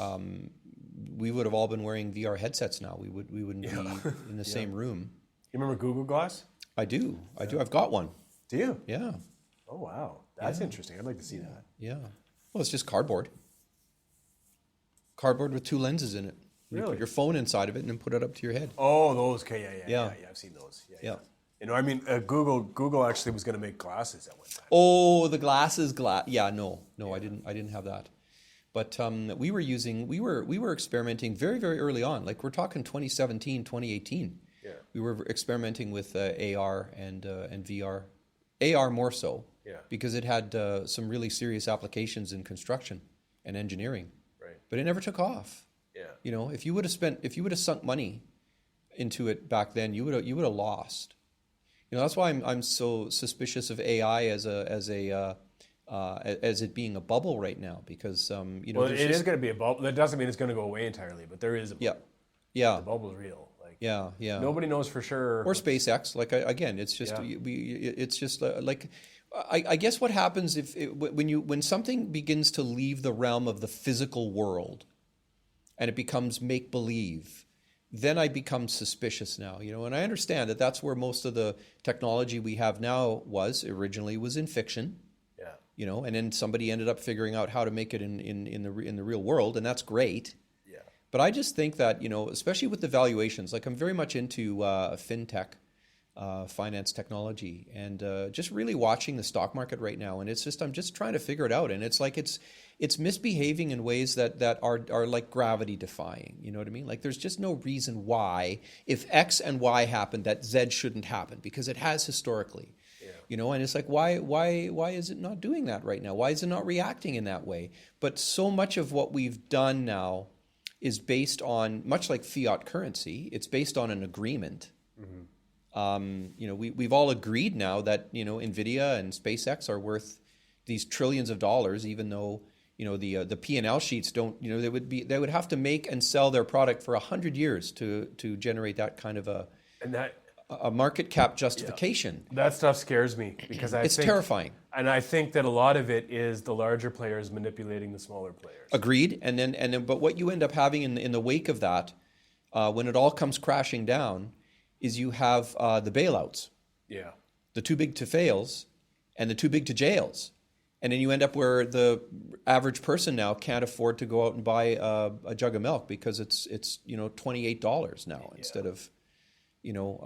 we would have all been wearing VR headsets now. We wouldn't be in the same room. You remember Google Glass? I do. I've got one. Do you? Yeah. Oh wow, that's interesting. I'd like to see that. Yeah. Well, it's just cardboard. Cardboard with 2 lenses in it. You put your phone inside of it and then put it up to your head. Oh, those. Okay, yeah. I've seen those. Yeah. Google actually was going to make glasses at one time. Oh, the glasses. Yeah, no, I didn't have that. But we were experimenting very, very early on. Like we're talking 2017, 2018. Yeah. We were experimenting with AR and VR. AR more so, because it had some really serious applications in construction and engineering. Right. But it never took off. Yeah. You know, if you would have sunk money into it back then, you would have lost. You know, that's why I'm so suspicious of AI as it being a bubble right now, because you know, well, it is going to be a bubble. That doesn't mean it's going to go away entirely, but there is a bubble. Yeah. The bubble's real. Like, yeah. Nobody knows for sure. Or SpaceX. Like again, it's just it's just like I guess what happens when something begins to leave the realm of the physical world, and it becomes make believe, then I become suspicious now. You know, and I understand that that's where most of the technology we have now originally was in fiction. Yeah. You know, and then somebody ended up figuring out how to make it in the real world, and that's great. Yeah. But I just think that, you know, especially with the valuations, like I'm very much into fintech, finance technology, and just really watching the stock market right now. And it's just, I'm just trying to figure it out. And it's like it's misbehaving in ways that are like gravity defying. You know what I mean? Like there's just no reason why, if X and Y happened, that Z shouldn't happen, because it has historically. You know, and it's like, why is it not doing that right now? Why is it not reacting in that way? But so much of what we've done now is based on, much like fiat currency, it's based on an agreement. Mm-hmm. You know, we've all agreed now that, you know, NVIDIA and SpaceX are worth these trillions of dollars, even though, you know, the P&L sheets don't, you know, they would have to make and sell their product for 100 years to generate that kind of a market cap justification. Yeah. That stuff scares me, because it's terrifying. And I think that a lot of it is the larger players manipulating the smaller players. Agreed. And then, but what you end up having in the wake of that, when it all comes crashing down, is you have the bailouts. Yeah. The too big to fails and the too big to jails. And then you end up where the average person now can't afford to go out and buy a jug of milk, because it's you know, $28 now instead of, you know,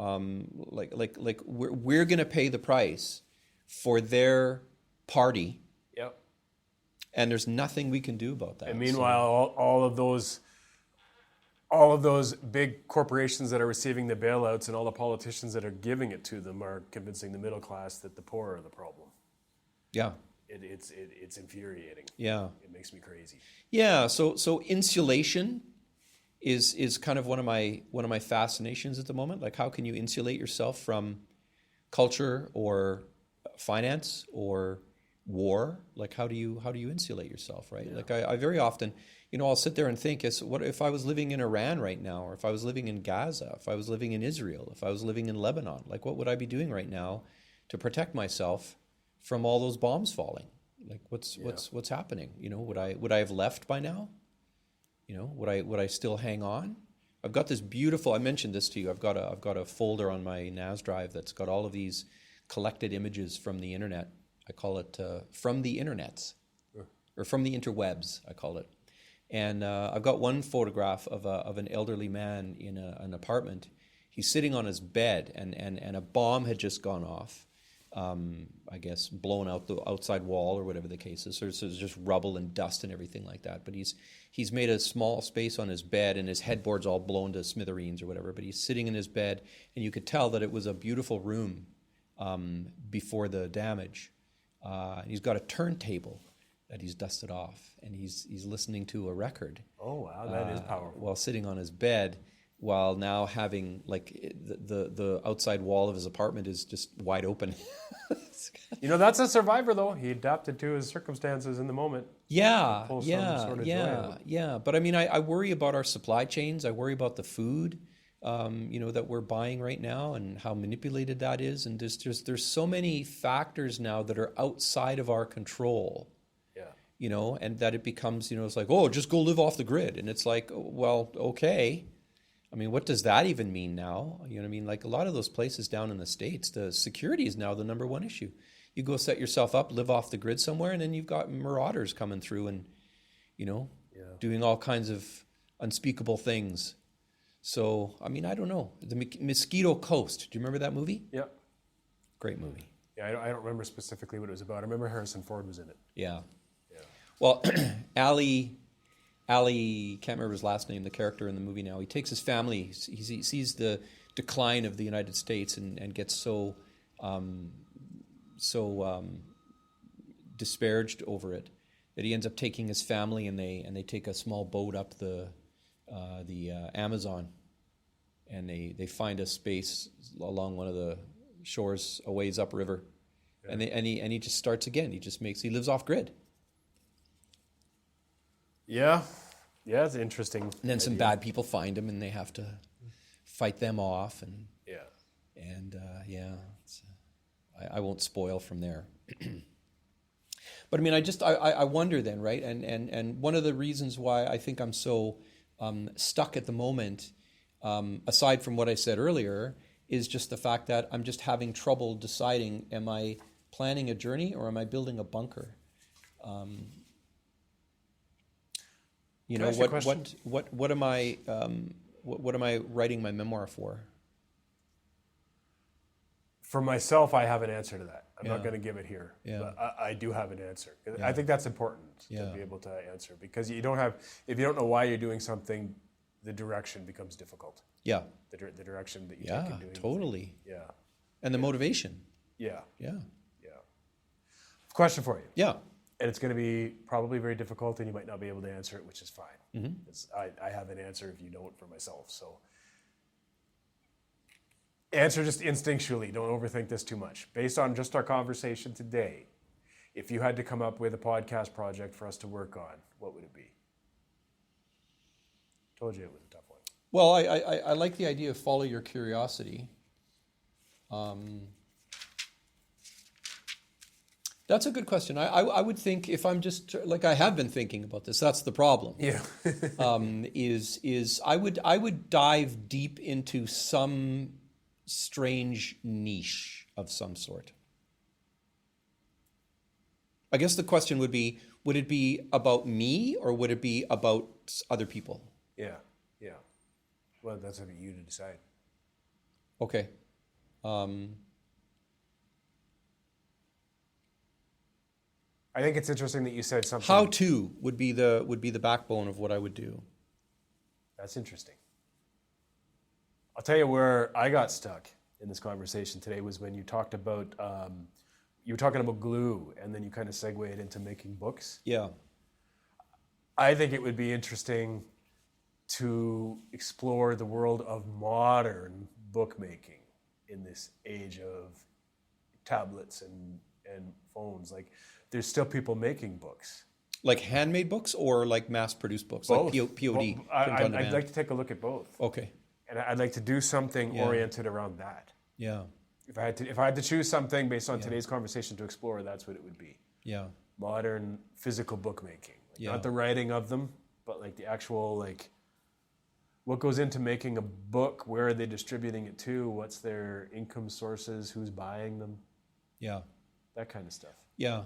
like we're going to pay the price for their party. Yep. And there's nothing we can do about that. And meanwhile, all of those big corporations that are receiving the bailouts and all the politicians that are giving it to them are convincing the middle class that the poor are the problem. Yeah. It's infuriating. Yeah. It makes me crazy. Yeah. So insulation is kind of one of my fascinations at the moment. Like, how can you insulate yourself from culture or finance or war? Like, how do you insulate yourself, right? Yeah. Like I very often, you know, I'll sit there and think, what if I was living in Iran right now, or if I was living in Gaza, if I was living in Israel, if I was living in Lebanon, like what would I be doing right now to protect myself from all those bombs falling? Like what's happening? You know, would I have left by now? You know, would I still hang on? I've got this beautiful, I mentioned this to you, I've got a folder on my NAS drive that's got all of these collected images from the internet. I call it from the internets, or from the interwebs, I call it. And I've got one photograph of an elderly man in an apartment. He's sitting on his bed, and a bomb had just gone off. I guess blown out the outside wall or whatever the case is. So there's just rubble and dust and everything like that. But he's made a small space on his bed, and his headboard's all blown to smithereens or whatever. But he's sitting in his bed, and you could tell that it was a beautiful room before the damage. He's got a turntable that he's dusted off, and he's listening to a record. Oh wow, that is powerful. While sitting on his bed, while now having like the outside wall of his apartment is just wide open. You know, that's a survivor though. He adapted to his circumstances in the moment. Yeah. But I mean, I worry about our supply chains. I worry about the food, you know, that we're buying right now, and how manipulated that is. And there's so many factors now that are outside of our control. Yeah. You know, and that it becomes, you know, it's like, oh, just go live off the grid. And it's like, well, okay. I mean, what does that even mean now? You know what I mean? Like a lot of those places down in the States, the security is now the number one issue. You go set yourself up, live off the grid somewhere, and then you've got marauders coming through and, you know, doing all kinds of unspeakable things. So, I mean, I don't know. The Mosquito Coast. Do you remember that movie? Yeah. Great movie. Yeah, I don't remember specifically what it was about. I remember Harrison Ford was in it. Yeah. Well, Ali, can't remember his last name, the character in the movie now. He takes his family. He sees the decline of the United States and gets so disparaged over it that he ends up taking his family and they take a small boat up the Amazon, and they find a space along one of the shores a ways upriver, and he just starts again. He lives off grid. Yeah, it's interesting. And then some bad people find him, and they have to fight them off, and I won't spoil from there. But I mean, I wonder then, right? And one of the reasons why I think I'm so stuck at the moment, aside from what I said earlier, is just the fact that I'm just having trouble deciding: am I planning a journey or am I building a bunker? You know, what am I writing my memoir for? For myself, I have an answer to that. I'm not Yeah. going to give it here, Yeah. but I do have an answer. Yeah. I think that's important Yeah. to be able to answer, because if you don't know why you're doing something, the direction becomes difficult. Yeah, The direction that you take yeah, in doing totally. Yeah. And the motivation. Yeah. Yeah, Question for you. yeah. And it's going to be probably very difficult, and you might not be able to answer it, which is fine. Mm-hmm. I have an answer if you don't for myself. So answer just instinctually. Don't overthink this too much. Based on just our conversation today, if you had to come up with a podcast project for us to work on, what would it be? Told you it was a tough one. Well, I like the idea of follow your curiosity. That's a good question. I would think, if I'm just like, I have been thinking about this. That's the problem. Yeah. Is I would dive deep into some strange niche of some sort. I guess the question would be: would it be about me or would it be about other people? Yeah. Well, that's up to you to decide. Okay. I think it's interesting that you said something. How to would be the backbone of what I would do. That's interesting. I'll tell you where I got stuck in this conversation today was when you talked about you were talking about glue, and then you kind of segued into making books. Yeah. I think it would be interesting to explore the world of modern bookmaking in this age of tablets and phones. Like, there's still people making books. Like handmade books or like mass-produced books, Both. like POD? Well, I'd like to take a look at both. Okay. And I'd like to do something Yeah. oriented around that. Yeah. If I had to choose something based on today's conversation to explore, that's what it would be. Yeah. Modern physical bookmaking. Like, Yeah. not the writing of them, but like the actual, like, what goes into making a book? Where are they distributing it to? What's their income sources? Who's buying them? Yeah. That kind of stuff. Yeah.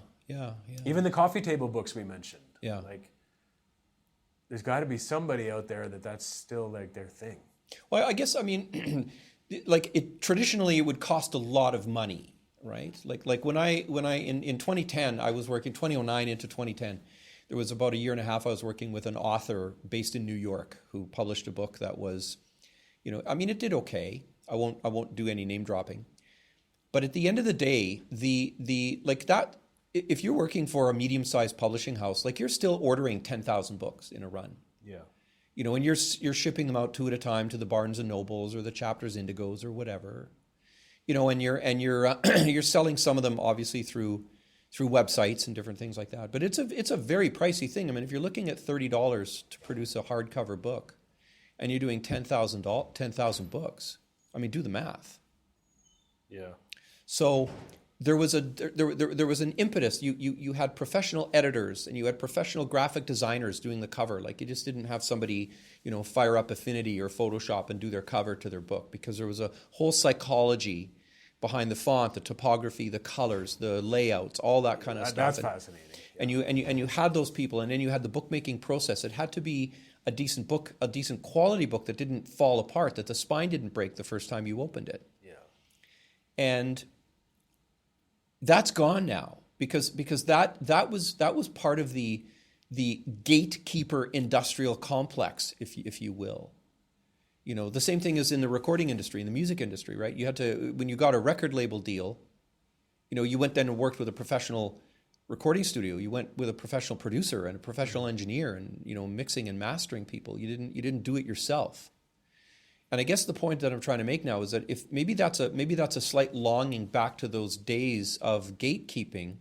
Even the coffee table books we mentioned. Yeah. Like, there's got to be somebody out there that's still like their thing. Well, I guess, I mean, like traditionally it would cost a lot of money, right? Like when I in 2010, I was working 2009 into 2010. There was about a year and a half I was working with an author based in New York who published a book that was, I mean, it did okay. I won't do any name dropping. But at the end of the day, the like that, if you're working for a medium-sized publishing house, like, you're still ordering 10,000 books in a run. Yeah. And you're shipping them out 2 at a time to the Barnes and Nobles or the Chapters Indigos or whatever. And you're selling some of them obviously through websites and different things like that. But it's a very pricey thing. I mean, if you're looking at $30 to produce a hardcover book, and you're doing 10,000 books, I mean, do the math. Yeah. So there was an impetus. You had professional editors and you had professional graphic designers doing the cover. Like, you just didn't have somebody, fire up Affinity or Photoshop and do their cover to their book, because there was a whole psychology behind the font, the typography, the colors, the layouts, all that kind of stuff. That's fascinating. Yeah. And you had those people, and then you had the bookmaking process. It had to be a decent book, a decent quality book that didn't fall apart, that the spine didn't break the first time you opened it. Yeah. And that's gone now, because that was part of the the gatekeeper industrial complex, if you will. You know, the same thing is in the recording industry, in the music industry, right? You had to, when you got a record label deal, you know, you went then and worked with a professional recording studio. You went with a professional producer and a professional engineer, and, you know, mixing and mastering people. You didn't do it yourself. And I guess the point that I'm trying to make now is that if maybe that's a slight longing back to those days of gatekeeping,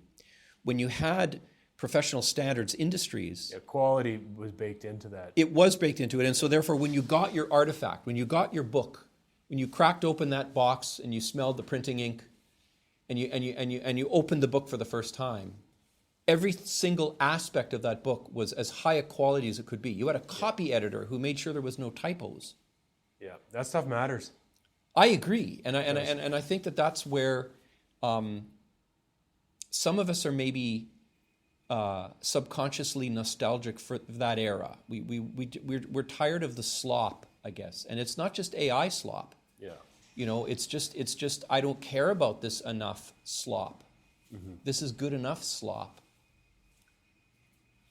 when you had professional standards industries. Yeah, quality was baked into that. It was baked into it. And so therefore, when you got your artifact, when you got your book, when you cracked open that box and you smelled the printing ink and you opened the book for the first time, every single aspect of that book was as high a quality as it could be. You had a copy editor who made sure there was no typos. Yeah, that stuff matters. I agree. And I think that that's where some of us are maybe subconsciously nostalgic for that era. We're tired of the slop, I guess, and it's not just AI slop. Yeah, you know, it's just I don't care about this enough slop. Mm-hmm. This is good enough slop.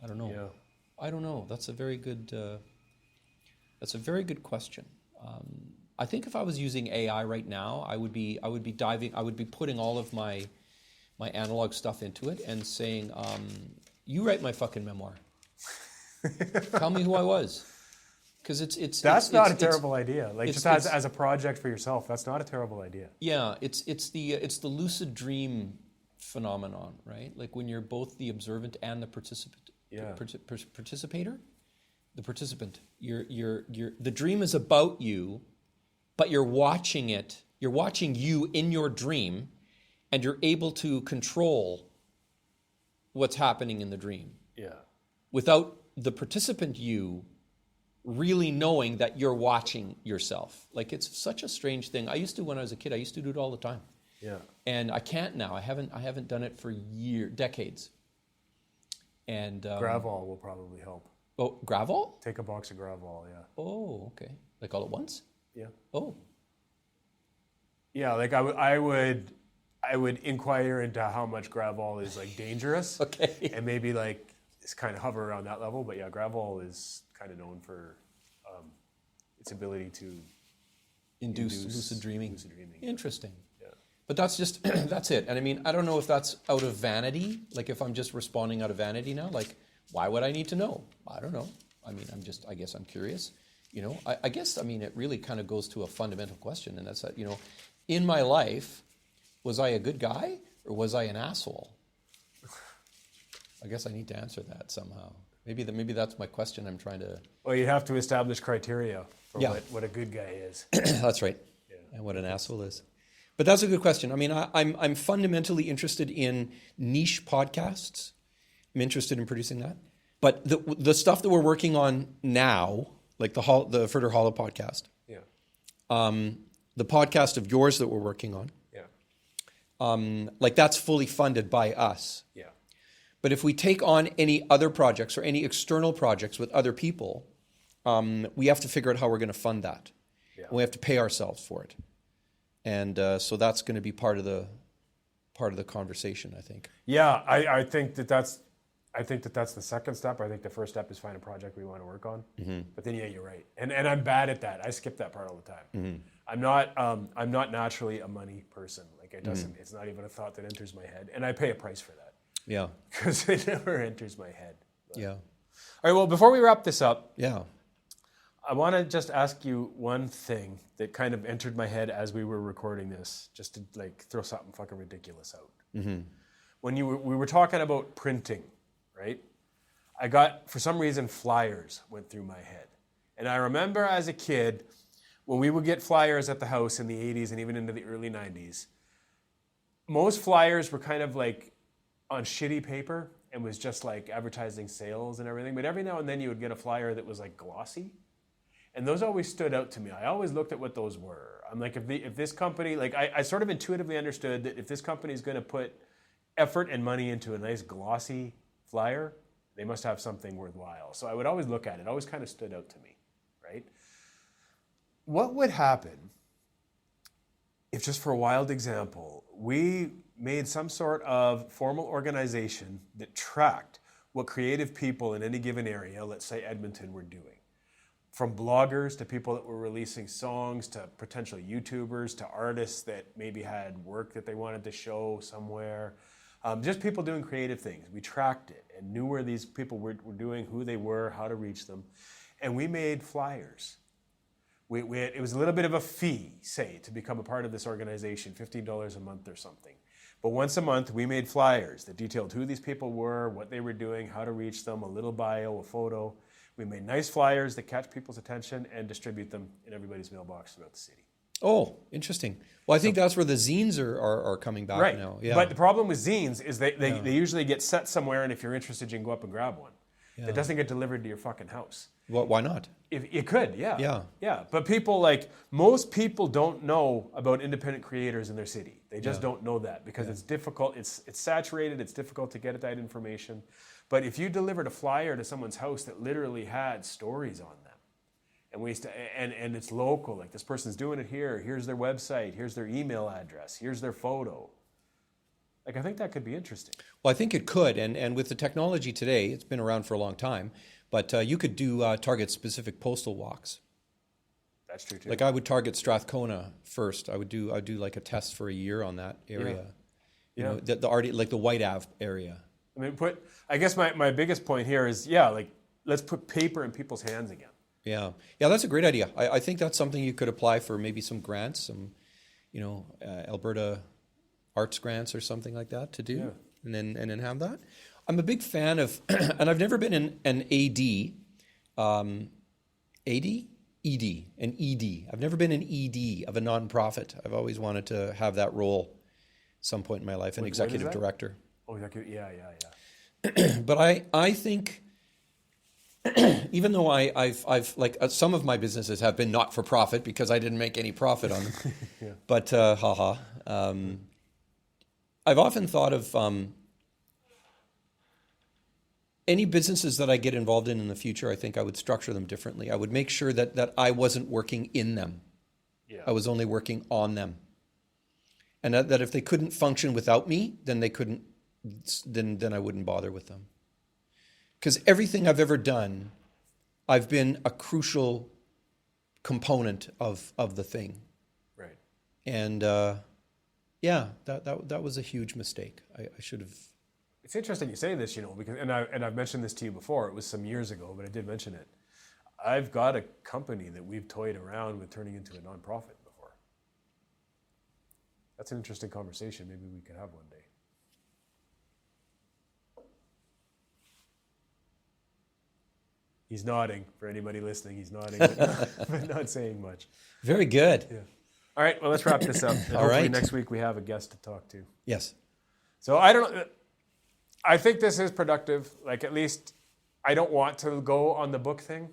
I don't know. Yeah. I don't know. That's a very good question. I think if I was using AI right now, I would be putting all of my analog stuff into it and saying, you write my fucking memoir. Tell me who I was. Because that's not a terrible idea. Like, just as a project for yourself, that's not a terrible idea. Yeah, it's the lucid dream phenomenon, right? Like when you're both the observant and the participant. Yeah. Participator? The participant. The dream is about you, but you're watching it. You're watching you in your dream, and you're able to control what's happening in the dream. Yeah. Without the participant you really knowing that you're watching yourself. Like, it's such a strange thing. When I was a kid, I used to do it all the time. Yeah. And I can't now. I haven't done it for decades. And Gravol will probably help. Oh, Gravol? Take a box of Gravol, yeah. Oh, okay. Like all at once? Yeah. Oh. Yeah, like I would inquire into how much Gravol is like dangerous. Okay. And maybe like it's kind of hover around that level, but yeah, Gravol is kind of known for its ability to induce lucid dreaming. Lucid dreaming. Interesting. Yeah. But that's just that's it. And I mean, I don't know if that's out of vanity, like if I'm just responding out of vanity now, like why would I need to know? I don't know. I mean, I guess I'm curious. You know, I guess, I mean, it really kind of goes to a fundamental question, and that's that, you know, in my life, was I a good guy or was I an asshole? I guess I need to answer that somehow. Maybe that's my question I'm trying to... Well, you have to establish criteria for Yeah. what a good guy is. That's right. Yeah. And what an asshole is. But that's a good question. I mean, I'm fundamentally interested in niche podcasts. I'm interested in producing that. But the stuff that we're working on now, like the Fritter Hollow podcast, Yeah. the podcast of yours that we're working on, Yeah. like that's fully funded by us. Yeah. But if we take on any other projects or any external projects with other people, we have to figure out how we're going to fund that. Yeah. And we have to pay ourselves for it. And so that's going to be part of the conversation, I think. Yeah, I think that's the second step. I think the first step is find a project we want to work on. Mm-hmm. But then, yeah, you're right, and I'm bad at that. I skip that part all the time. Mm-hmm. I'm not naturally a money person. Like it's not even a thought that enters my head, and I pay a price for that. Yeah, because it never enters my head. But. Yeah. All right. Well, before we wrap this up, yeah, I want to just ask you one thing that kind of entered my head as we were recording this, just to like throw something fucking ridiculous out. Mm-hmm. When we were talking about printing, right? I got, for some reason, flyers went through my head. And I remember as a kid, when we would get flyers at the house in the 80s and even into the early 90s, most flyers were kind of like on shitty paper and was just like advertising sales and everything. But every now and then you would get a flyer that was like glossy. And those always stood out to me. I always looked at what those were. I'm like, if this company, like I sort of intuitively understood that if this company is going to put effort and money into a nice glossy flyer, they must have something worthwhile. So I would always look at it. It always kind of stood out to me, right? What would happen if, just for a wild example, we made some sort of formal organization that tracked what creative people in any given area, let's say Edmonton, were doing. From bloggers to people that were releasing songs to potential YouTubers to artists that maybe had work that they wanted to show somewhere. Just people doing creative things. We tracked it and knew where these people were doing, who they were, how to reach them. And we made flyers. It was a little bit of a fee, say, to become a part of this organization, $15 a month or something. But once a month, we made flyers that detailed who these people were, what they were doing, how to reach them, a little bio, a photo. We made nice flyers that catch people's attention and distribute them in everybody's mailbox throughout the city. Oh, interesting. Well, I think that's where the zines are coming back now. Yeah. But the problem with zines is they usually get set somewhere, and if you're interested, you can go up and grab one. Yeah. It doesn't get delivered to your fucking house. Well, why not? If it could, yeah. Yeah. Yeah. But people, most people don't know about independent creators in their city. They just don't know that because it's difficult. It's saturated. It's difficult to get at that information. But if you delivered a flyer to someone's house that literally had stories on them, and it's local, like this person's doing it here, here's their website, here's their email address, here's their photo. I think that could be interesting. Well, I think it could, and with the technology today, it's been around for a long time, but you could do target specific postal walks. That's true too. Like I would target Strathcona first. I'd do like a test for a year on that area. You know, the White Ave area. I mean, I guess my biggest point here is, let's put paper in people's hands again. Yeah, that's a great idea. I think that's something you could apply for maybe some grants, some, Alberta arts grants or something like that to do, and then have that. I'm a big fan of, and I've never been an ED. I've never been an ED of a nonprofit. I've always wanted to have that role some point in my life, an executive director. Oh, executive, yeah. But I think, even though I've some of my businesses have been not for profit because I didn't make any profit on them, but I've often thought of any businesses that I get involved in the future. I think I would structure them differently. I would make sure that I wasn't working in them. Yeah. I was only working on them, and that if they couldn't function without me, then they couldn't. Then I wouldn't bother with them. Because everything I've ever done, I've been a crucial component of the thing. Right. And that was a huge mistake. I should have. It's interesting you say this, because I've mentioned this to you before. It was some years ago, but I did mention it. I've got a company that we've toyed around with turning into a nonprofit before. That's an interesting conversation. Maybe we could have one day. He's nodding. For anybody listening, he's nodding, but not saying much. Very good. Yeah. All right, well, let's wrap this up. And hopefully next week we have a guest to talk to. Yes. So I don't know. I think this is productive. At least I don't want to go on the book thing.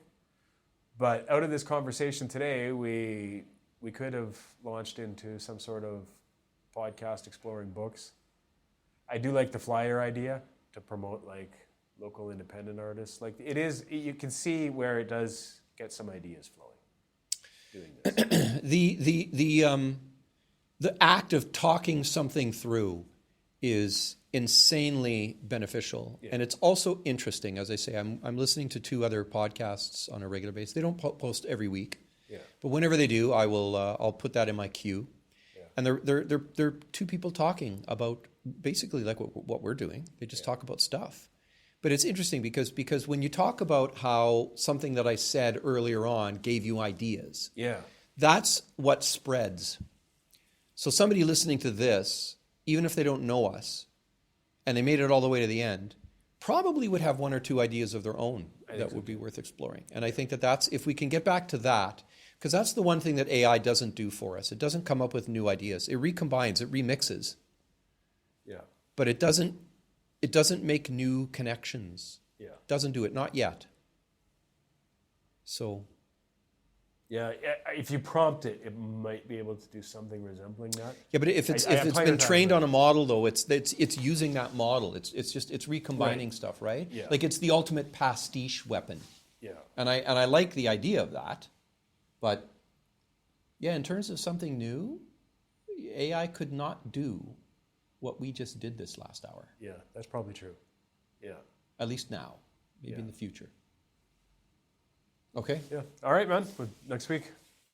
But out of this conversation today, we could have launched into some sort of podcast exploring books. I do like the flyer idea to promote local independent artists. It is, you can see where it does get some ideas flowing doing this. The act of talking something through is insanely beneficial. Yeah. And it's also interesting. As I say, I'm listening to 2 other podcasts on a regular basis. They don't post every week. Yeah. But whenever they do, I'll put that in my queue. Yeah. And they're 2 people talking about basically what we're doing. They just talk about stuff. But it's interesting because when you talk about how something that I said earlier on gave you ideas, that's what spreads. So somebody listening to this, even if they don't know us, and they made it all the way to the end, probably would have 1 or 2 ideas of their own that would be worth exploring. And I think that's, if we can get back to that, because that's the one thing that AI doesn't do for us. It doesn't come up with new ideas. It recombines, it remixes. Yeah. But it doesn't make new connections. Yeah. Doesn't do it, not yet. So. Yeah, if you prompt it, it might be able to do something resembling that. Yeah, but if it's been trained on a model, though, it's using that model. It's recombining stuff, right? Yeah. It's the ultimate pastiche weapon. Yeah. And I like the idea of that, but in terms of something new, AI could not do what we just did this last hour. Yeah, that's probably true. Yeah. at least now, maybe in the future. Okay? Yeah. All right, man. Next week.